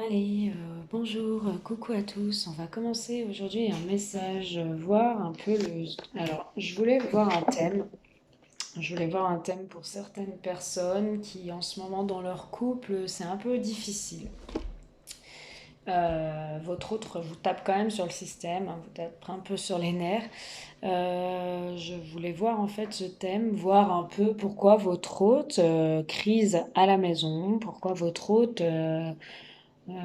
Allez, bonjour, coucou à tous. On va commencer aujourd'hui un message, voir un peu le... Alors, je voulais voir un thème. Je voulais voir un thème pour certaines personnes qui, en ce moment, dans leur couple, c'est un peu difficile. Votre autre vous tape quand même sur le système, hein, vous tape un peu sur les nerfs. Je voulais voir en fait ce thème, voir un peu pourquoi votre hôte crise à la maison, pourquoi votre hôte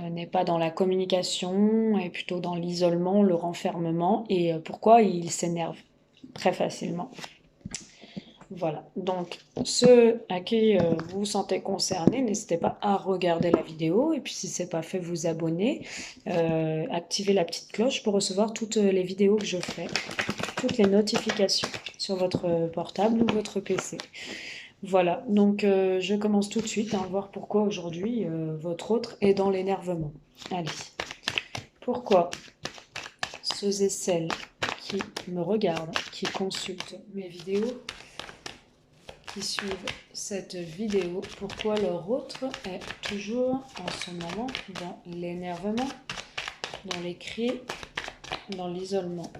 n'est pas dans la communication, et plutôt dans l'isolement, le renfermement, et pourquoi il s'énerve très facilement. Voilà, donc ceux à qui vous vous sentez concernés, n'hésitez pas à regarder la vidéo, et puis si ce n'est pas fait, vous abonner, activer la petite cloche pour recevoir toutes les vidéos que je fais, toutes les notifications sur votre portable ou votre PC. Voilà, donc je commence tout de suite, hein, voir pourquoi aujourd'hui votre autre est dans l'énervement. Allez, pourquoi ceux et celles qui me regardent, qui consultent mes vidéos, qui suivent cette vidéo, pourquoi leur autre est toujours en ce moment dans l'énervement, dans les cris, dans l'isolement.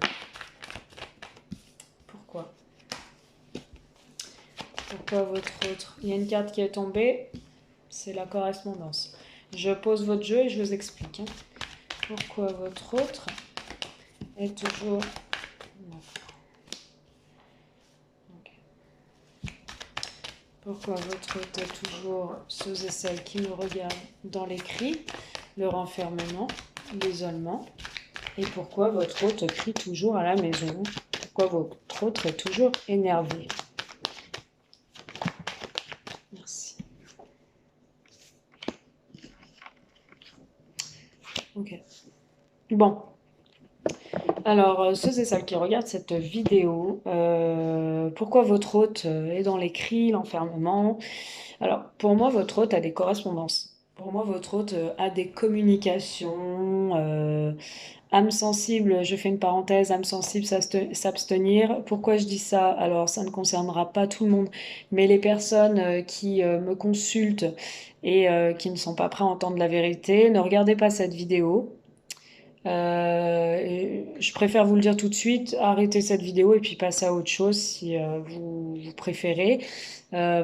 Pourquoi? Pourquoi votre autre? Il y a une carte qui est tombée, c'est la correspondance. Je pose votre jeu et je vous explique. Pourquoi votre autre est toujours... Pourquoi votre hôte est toujours ceux et celles qui me regardent dans les cris, le renfermement, l'isolement, et pourquoi votre hôte crie toujours à la maison, pourquoi votre hôte est toujours énervé. Merci. Ok. Bon. Alors, ceux et celles qui regardent cette vidéo, pourquoi votre hôte est dans les cris, l'enfermement? Alors, pour moi, votre hôte a des correspondances. Pour moi, votre hôte a des communications, âme sensible, je fais une parenthèse, âme sensible, s'abstenir. Pourquoi je dis ça? Alors, ça ne concernera pas tout le monde, mais les personnes qui me consultent et qui ne sont pas prêts à entendre la vérité, ne regardez pas cette vidéo. Je préfère vous le dire tout de suite, arrêtez cette vidéo et puis passez à autre chose si vous préférez,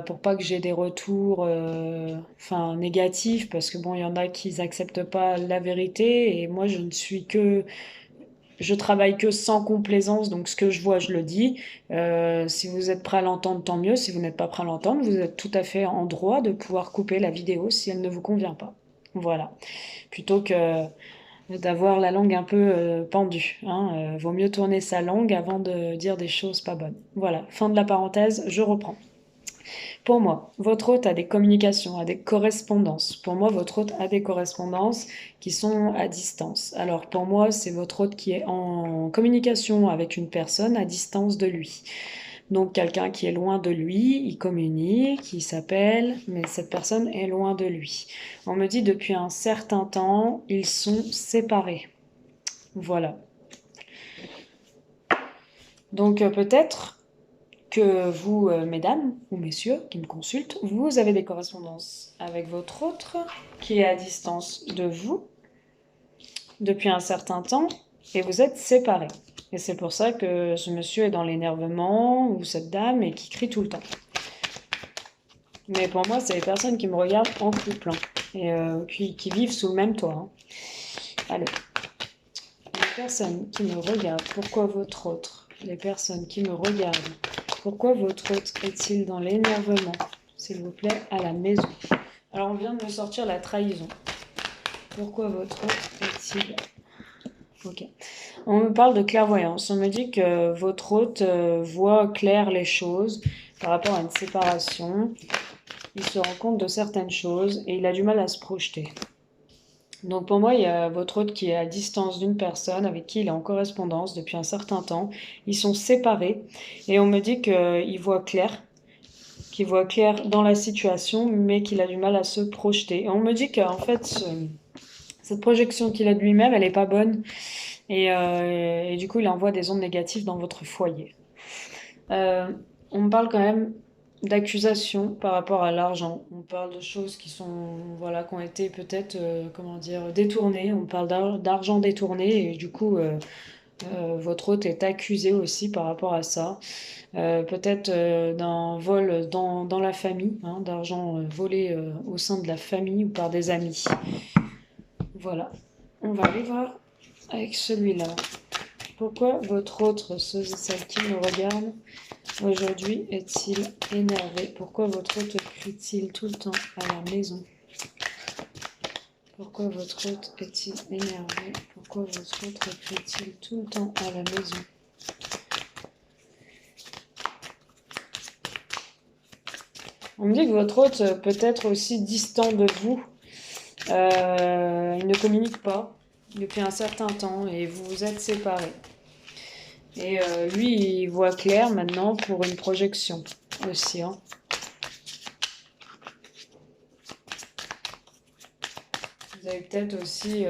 pour pas que j'ai des retours négatifs, parce que bon, il y en a qui n'acceptent pas la vérité et moi je travaille que sans complaisance, donc ce que je vois, je le dis. Si vous êtes prêt à l'entendre, tant mieux. Si vous n'êtes pas prêt à l'entendre, vous êtes tout à fait en droit de pouvoir couper la vidéo si elle ne vous convient pas. Voilà. Plutôt que d'avoir la langue un peu pendue. Hein. Vaut mieux tourner sa langue avant de dire des choses pas bonnes. Voilà, fin de la parenthèse, je reprends. Pour moi, votre hôte a des communications, a des correspondances. Pour moi, votre hôte a des correspondances qui sont à distance. Alors pour moi, c'est votre hôte qui est en communication avec une personne à distance de lui. Donc quelqu'un qui est loin de lui, il communique, il s'appelle, mais cette personne est loin de lui. On me dit depuis un certain temps, ils sont séparés. Voilà. Donc peut-être que vous, mesdames ou messieurs qui me consultent, vous avez des correspondances avec votre autre qui est à distance de vous depuis un certain temps et vous êtes séparés. Et c'est pour ça que ce monsieur est dans l'énervement ou cette dame et qui crie tout le temps. Mais pour moi, c'est les personnes qui me regardent en couple et qui vivent sous le même toit. Hein. Alors, les personnes qui me regardent, pourquoi votre autre? Les personnes qui me regardent, pourquoi votre autre est-il dans l'énervement? S'il vous plaît, à la maison. Alors, on vient de me sortir la trahison. Pourquoi votre autre est-il... Ok. On me parle de clairvoyance. On me dit que votre hôte voit clair les choses par rapport à une séparation. Il se rend compte de certaines choses et il a du mal à se projeter. Donc pour moi, il y a votre hôte qui est à distance d'une personne avec qui il est en correspondance depuis un certain temps. Ils sont séparés et on me dit qu'il voit clair dans la situation, mais qu'il a du mal à se projeter. Et on me dit qu'en fait, cette projection qu'il a de lui-même, elle n'est pas bonne. Et du coup, il envoie des ondes négatives dans votre foyer. On me parle quand même d'accusations par rapport à l'argent. On parle de choses qui sont, voilà, qui ont été peut-être, comment dire, détournées. On parle d'argent détourné et du coup, votre hôte est accusé aussi par rapport à ça. Peut-être d'un vol dans la famille, hein, d'argent volé au sein de la famille ou par des amis. Voilà. On va aller voir avec celui-là. Pourquoi votre autre, celle qui me regarde, aujourd'hui est-il énervé? Pourquoi votre hôte crie-t-il tout le temps à la maison? Pourquoi votre hôte est-il énervé? Pourquoi votre hôte crie-t-il tout le temps à la maison? On me dit que votre hôte peut être aussi distant de vous. Il ne communique pas depuis un certain temps et vous vous êtes séparés. Et lui, il voit clair maintenant pour une projection aussi. Hein. Vous avez peut-être aussi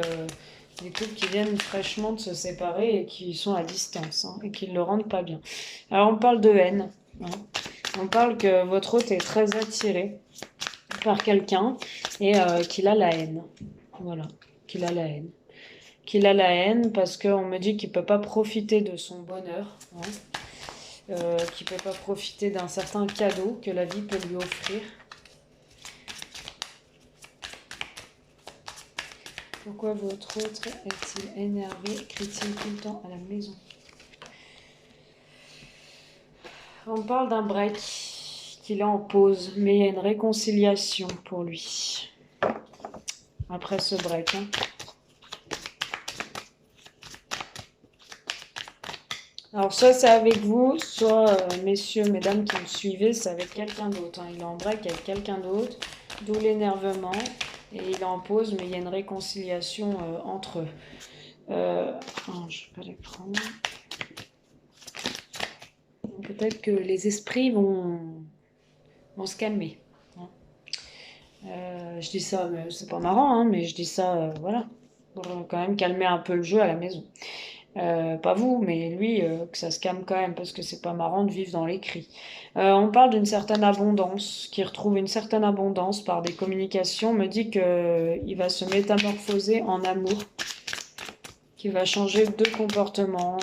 des couples qui viennent fraîchement de se séparer et qui sont à distance hein, et qui ne le rendent pas bien. Alors on parle de haine. Hein. On parle que votre hôte est très attiré par quelqu'un et qu'il a la haine. Voilà, qu'il a la haine. Qu'il a la haine parce qu'on me dit qu'il ne peut pas profiter de son bonheur, hein, qu'il ne peut pas profiter d'un certain cadeau que la vie peut lui offrir. Pourquoi votre autre est-il énervé, crie-t-il tout le temps à la maison? On parle d'un break qu'il est en pause, mais il y a une réconciliation pour lui. Après ce break. Hein. Alors soit c'est avec vous, soit messieurs, mesdames qui me suivez, c'est avec quelqu'un d'autre. Hein. Il est en break avec quelqu'un d'autre, d'où l'énervement. Et il est en pause, mais il y a une réconciliation entre eux. Je ne vais pas les prendre. Peut-être que les esprits vont se calmer. Hein. Je dis ça, mais c'est pas marrant, hein, mais je dis ça, voilà, pour quand même calmer un peu le jeu à la maison. Pas vous, mais lui, que ça se calme quand même, parce que c'est pas marrant de vivre dans les cris. On parle d'une certaine abondance, qui retrouve une certaine abondance par des communications, me dit qu'il va se métamorphoser en amour, qu'il va changer de comportement,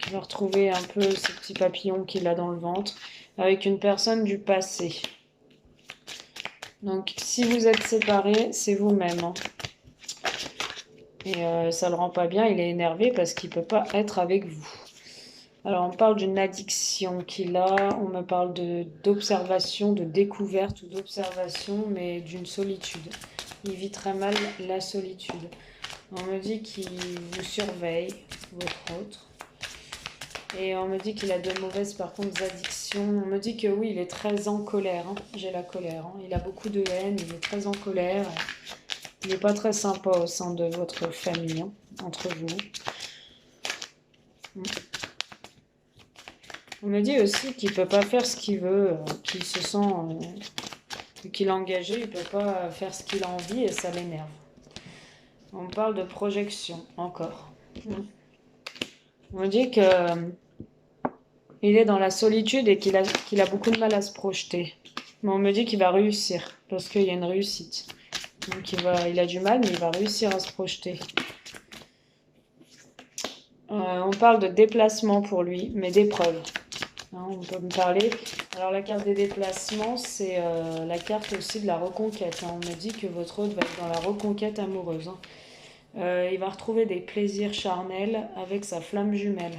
qu'il va retrouver un peu ces petits papillons qu'il a dans le ventre, avec une personne du passé. Donc, si vous êtes séparés, c'est vous-même. Hein. Et ça le rend pas bien, il est énervé parce qu'il peut pas être avec vous. Alors, on parle d'une addiction qu'il a, on me parle d'observation, de découverte ou d'observation, mais d'une solitude. Il vit très mal la solitude. On me dit qu'il vous surveille, votre autre. Et on me dit qu'il a de mauvaises, par contre, addictions. On me dit que oui, il est très en colère. Hein. J'ai la colère. Hein. Il a beaucoup de haine, il est très en colère. Il n'est pas très sympa au sein de votre famille, hein, entre vous. On me dit aussi qu'il ne peut pas faire ce qu'il veut, qu'il se sent, qu'il est engagé, il ne peut pas faire ce qu'il a envie et ça l'énerve. On parle de projection, encore. On me dit que il est dans la solitude et qu'il a beaucoup de mal à se projeter. Mais on me dit qu'il va réussir, parce qu'il y a une réussite. Donc il a du mal, mais il va réussir à se projeter. On parle de déplacement pour lui, mais d'épreuve. Hein, on peut me parler. Alors la carte des déplacements, c'est la carte aussi de la reconquête. Hein. On me dit que votre hôte va être dans la reconquête amoureuse. Hein. Il va retrouver des plaisirs charnels avec sa flamme jumelle.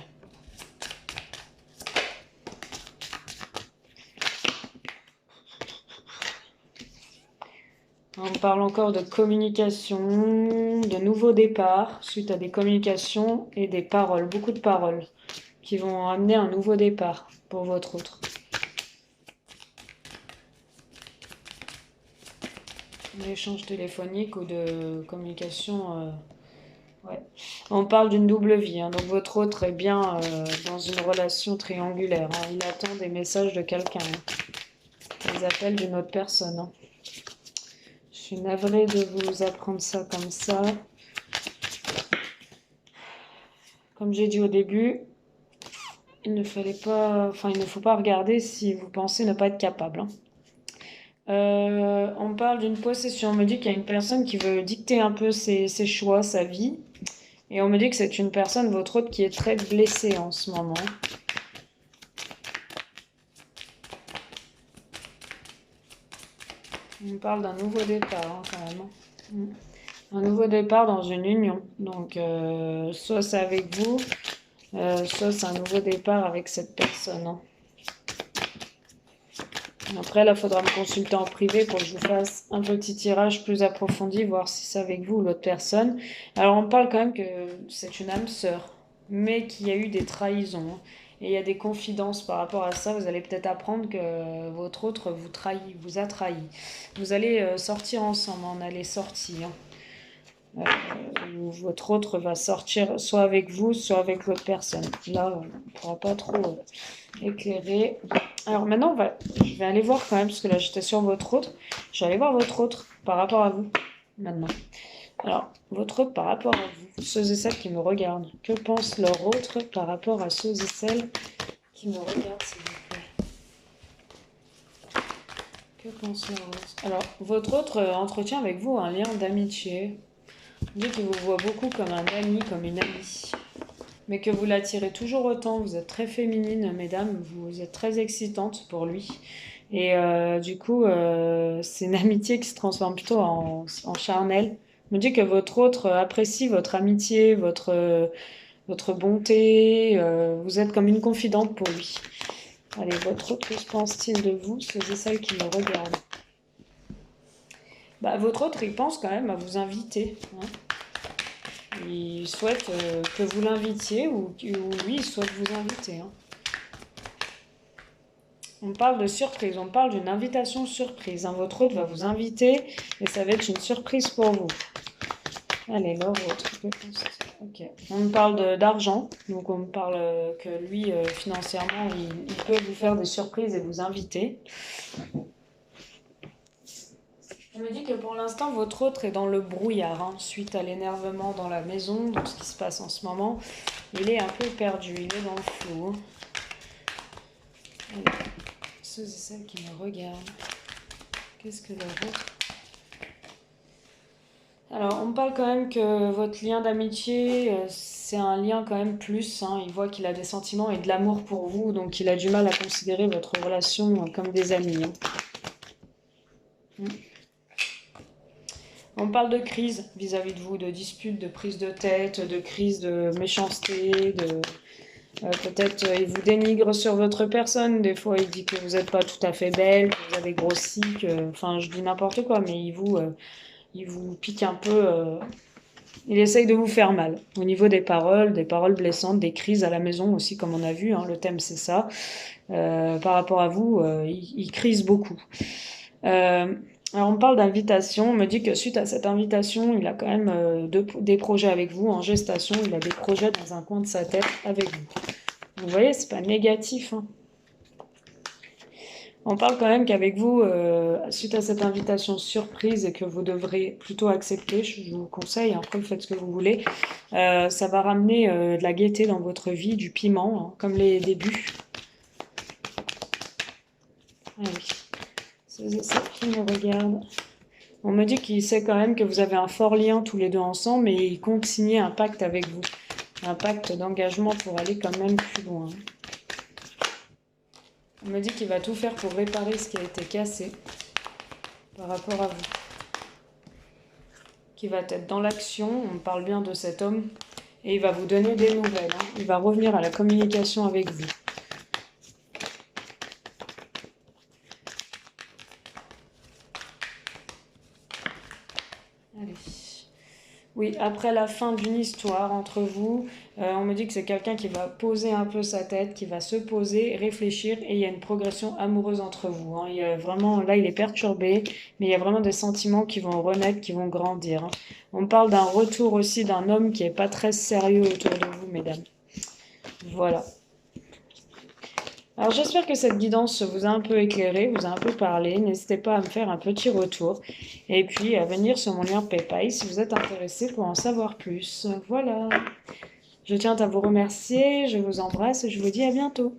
On parle encore de communication, de nouveaux départs, suite à des communications et des paroles, beaucoup de paroles, qui vont amener un nouveau départ pour votre autre. L'échange téléphonique ou de communication, ouais. On parle d'une double vie, hein, donc votre autre est bien dans une relation triangulaire. Hein. Il attend des messages de quelqu'un, hein. Des appels d'une autre personne. Hein. Je suis navrée de vous apprendre ça comme ça. Comme j'ai dit au début, il ne fallait pas, enfin, il ne faut pas regarder si vous pensez ne pas être capable, hein. On parle d'une possession. On me dit qu'il y a une personne qui veut dicter un peu ses choix, sa vie. Et on me dit que c'est une personne, votre autre, qui est très blessée en ce moment. On parle d'un nouveau départ, hein, quand même, hein. Un nouveau départ dans une union. Donc, soit c'est avec vous, soit c'est un nouveau départ avec cette personne, hein. Après, là, il faudra me consulter en privé pour que je vous fasse un petit tirage plus approfondi, voir si c'est avec vous ou l'autre personne. Alors, on parle quand même que c'est une âme sœur, mais qu'il y a eu des trahisons, hein. Et il y a des confidences par rapport à ça. Vous allez peut-être apprendre que votre autre vous trahit, vous a trahi. Vous allez sortir ensemble, on allait sortir. Ou votre autre va sortir soit avec vous, soit avec l'autre personne. Là, on ne pourra pas trop éclairer. Alors maintenant, je vais aller voir quand même, parce que là j'étais sur votre autre. Je vais aller voir votre autre par rapport à vous, maintenant. Alors, votre autre par rapport à vous, ceux et celles qui me regardent. Que pense leur autre par rapport à ceux et celles qui me regardent, s'il vous plaît? Que pense leur autre? Alors, votre autre entretient avec vous un lien d'amitié. Il dit qu'il vous voit beaucoup comme un ami, comme une amie. Mais que vous l'attirez toujours autant. Vous êtes très féminine, mesdames. Vous êtes très excitante pour lui. Et du coup, c'est une amitié qui se transforme plutôt en charnel. Il me dit que votre autre apprécie votre amitié, votre bonté. Vous êtes comme une confidente pour lui. Allez, votre autre, que pense-t-il de vous, ceux et celles qui me regardent? Bah, votre autre, il pense quand même à vous inviter, hein. Il souhaite que vous l'invitiez ou lui, il souhaite vous inviter, hein. On parle de surprise, on parle d'une invitation surprise, hein. Votre hôte va vous inviter et ça va être une surprise pour vous. Allez, leur autre. Ok. On me parle d'argent, donc on me parle que lui, financièrement, il peut vous faire des surprises et vous inviter. On me dit que pour l'instant, votre autre est dans le brouillard, hein, suite à l'énervement dans la maison, donc ce qui se passe en ce moment. Il est un peu perdu, il est dans le flou. Alors, ceux et celles qui me regardent, qu'est-ce que leur autre? Alors, on me parle quand même que votre lien d'amitié, c'est un lien quand même plus, hein. Il voit qu'il a des sentiments et de l'amour pour vous, donc il a du mal à considérer votre relation comme des amis, hein. On parle de crise vis-à-vis de vous, de disputes, de prise de tête, de crise de méchanceté, peut-être il vous dénigre sur votre personne. Des fois, il dit que vous n'êtes pas tout à fait belle, que vous avez grossi, enfin, je dis n'importe quoi, mais il vous pique un peu. Il essaye de vous faire mal. Au niveau des paroles blessantes, des crises à la maison aussi, comme on a vu, hein, le thème c'est ça. Par rapport à vous, il crise beaucoup. Alors on parle d'invitation, on me dit que suite à cette invitation, il a quand même des projets avec vous en gestation, il a des projets dans un coin de sa tête avec vous. Vous voyez, c'est pas négatif, hein. On parle quand même qu'avec vous, suite à cette invitation surprise et que vous devrez plutôt accepter, je vous conseille, après vous faites ce que vous voulez, ça va ramener de la gaieté dans votre vie, du piment, hein, comme les débuts. Ah oui. C'est ça qui me regarde. On me dit qu'il sait quand même que vous avez un fort lien tous les deux ensemble et il compte signer un pacte avec vous. Un pacte d'engagement pour aller quand même plus loin. On me dit qu'il va tout faire pour réparer ce qui a été cassé par rapport à vous. Qu'il va être dans l'action, on parle bien de cet homme, et il va vous donner des nouvelles, hein. Il va revenir à la communication avec vous. Allez. Oui, après la fin d'une histoire entre vous, on me dit que c'est quelqu'un qui va poser un peu sa tête, qui va se poser, réfléchir, et il y a une progression amoureuse entre vous, hein. Il y a vraiment, là, il est perturbé, mais il y a vraiment des sentiments qui vont renaître, qui vont grandir, hein. On parle d'un retour aussi d'un homme qui n'est pas très sérieux autour de vous, mesdames. Voilà. Alors j'espère que cette guidance vous a un peu éclairé, vous a un peu parlé. N'hésitez pas à me faire un petit retour. Et puis à venir sur mon lien PayPal si vous êtes intéressé pour en savoir plus. Voilà. Je tiens à vous remercier, je vous embrasse et je vous dis à bientôt.